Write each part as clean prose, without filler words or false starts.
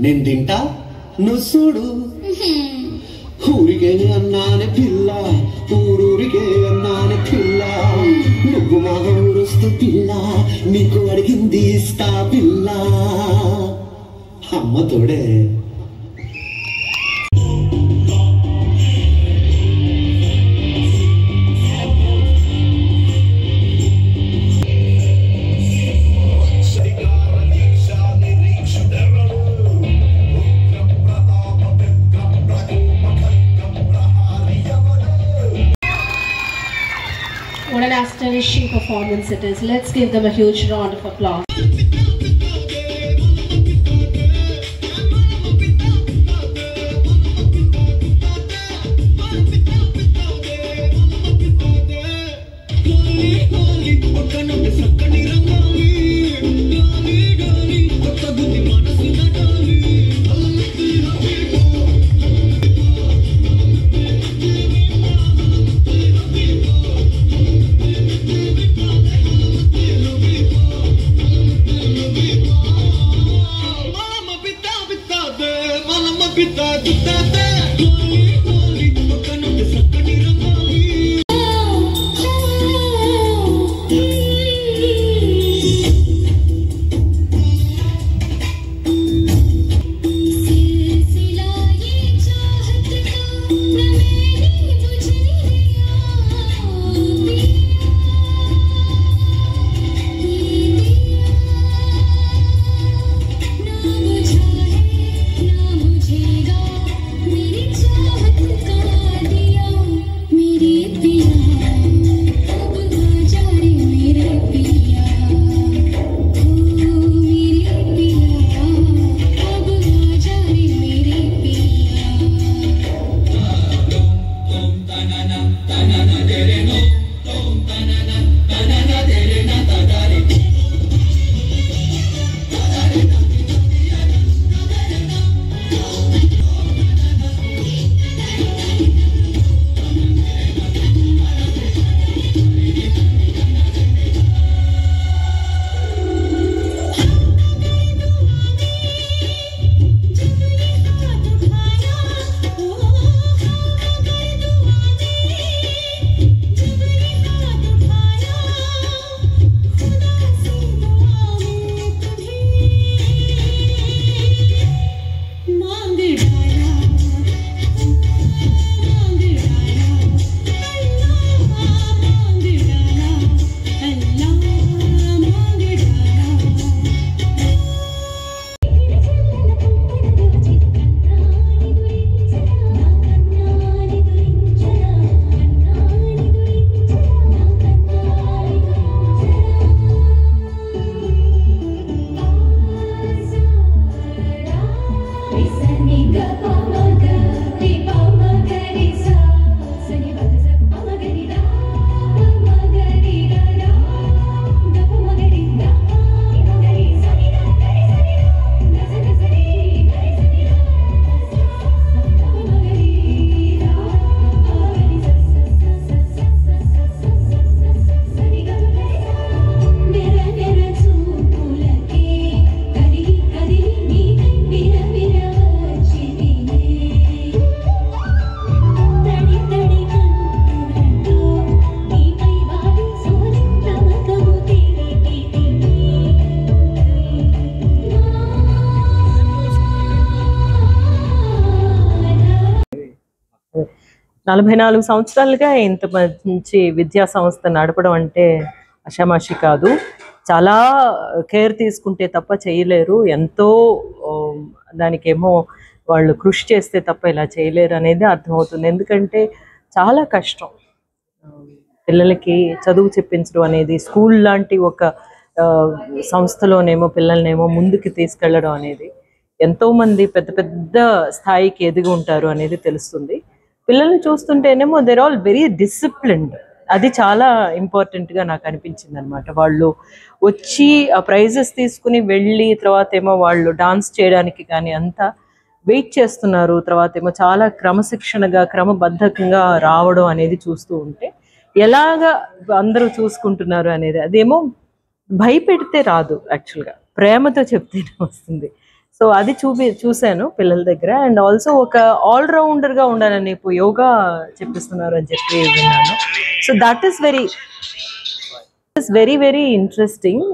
నేను తింటా నువ్వు చూడు ఊరికే అన్నానే పిల్ల ఊరూరికే అన్నానే పిల్ల నువ్వు మా ఊరుస్తూ పిల్ల నీకు అడిగింది ఇస్తా పిల్ల అమ్మ తోడే What an astonishing performance it is. Let's give them a huge round of applause. నలభై 44 సంవత్సరాలుగా ఇంత మంచి విద్యా సంస్థ నడపడం అంటే అషమాషి కాదు. చాలా కేర్ తీసుకుంటే తప్ప చేయలేరు. ఎంతో దానికేమో వాళ్ళు కృషి చేస్తే తప్ప ఇలా చేయలేరు అనేది అర్థమవుతుంది. ఎందుకంటే చాలా కష్టం పిల్లలకి చదువు చెప్పించడం అనేది. స్కూల్ లాంటి ఒక సంస్థలోనేమో పిల్లల్నేమో ముందుకు తీసుకెళ్ళడం అనేది, ఎంతోమంది పెద్ద పెద్ద స్థాయికి ఎదిగి ఉంటారు అనేది తెలుస్తుంది. పిల్లల్ని చూస్తుంటేనేమో దేర్ ఆల్ వెరీ డిసిప్లిన్డ్. అది చాలా ఇంపార్టెంట్గా నాకు అనిపించింది అనమాట. వాళ్ళు వచ్చి ఆ ప్రైజెస్ తీసుకుని వెళ్ళి తర్వాత ఏమో వాళ్ళు డాన్స్ చేయడానికి కానీ అంతా వెయిట్ చేస్తున్నారు. తర్వాత ఏమో చాలా క్రమశిక్షణగా క్రమబద్ధకంగా రావడం అనేది చూస్తూ ఉంటే ఎలాగా అందరూ చూసుకుంటున్నారు అనేది, అదేమో భయపెడితే రాదు, యాక్చువల్గా ప్రేమతో చెప్తేనే వస్తుంది. సో అది చూశాను పిల్లల దగ్గర. అండ్ ఆల్సో ఒక ఆల్రౌండర్గా ఉండాలని ఇప్పుడు యోగా చెప్పిస్తున్నారు అని చెప్పి విన్నాను. So that is very very interesting.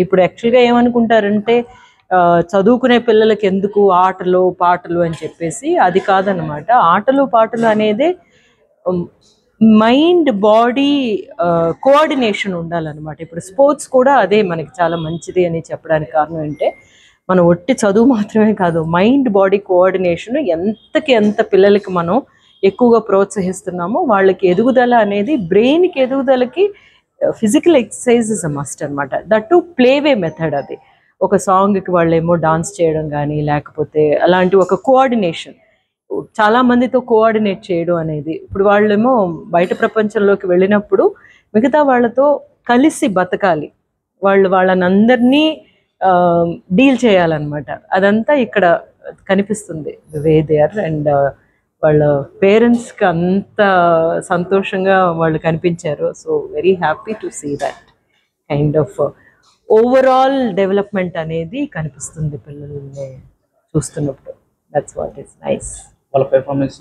ఇప్పుడు యాక్చువల్గా ఏమనుకుంటారంటే చదువుకునే పిల్లలకి ఎందుకు ఆటలు పాటలు అని చెప్పేసి, అది కాదనమాట. ఆటలు పాటలు అనేది మైండ్ బాడీ కోఆర్డినేషన్ ఉండాలన్నమాట. ఇప్పుడు స్పోర్ట్స్ కూడా అదే మనకి చాలా మంచిది అని చెప్పడానికి కారణం అంటే మనం ఒట్టి చదువు మాత్రమే కాదు, మైండ్ బాడీ కోఆర్డినేషన్ ఎంతకి ఎంత పిల్లలకి మనం ఎక్కువగా ప్రోత్సహిస్తున్నామో వాళ్ళకి ఎదుగుదల అనేది, బ్రెయిన్కి ఎదుగుదలకి physical exercise is a must అనమాట. That too play way method. అది ఒక సాంగ్కి వాళ్ళేమో డాన్స్ చేయడం కానీ లేకపోతే అలాంటి ఒక కోఆర్డినేషన్, చాలా మందితో కోఆర్డినేట్ చేయడం అనేది. ఇప్పుడు వాళ్ళేమో బయట ప్రపంచంలోకి వెళ్ళినప్పుడు మిగతా వాళ్ళతో కలిసి బతకాలి, వాళ్ళని అందరినీ డీల్ చేయాలన్నమాట. అదంతా ఇక్కడ కనిపిస్తుంది the way they are. And వాళ్ళ పేరెంట్స్కి అంత సంతోషంగా వాళ్ళు కనిపించారు. So very happy to see that kind of overall development అనేది కనిపిస్తుంది పిల్లల్ని చూస్తున్నప్పుడు. That's what is nice. వాళ్ళ పెర్ఫార్మెన్స్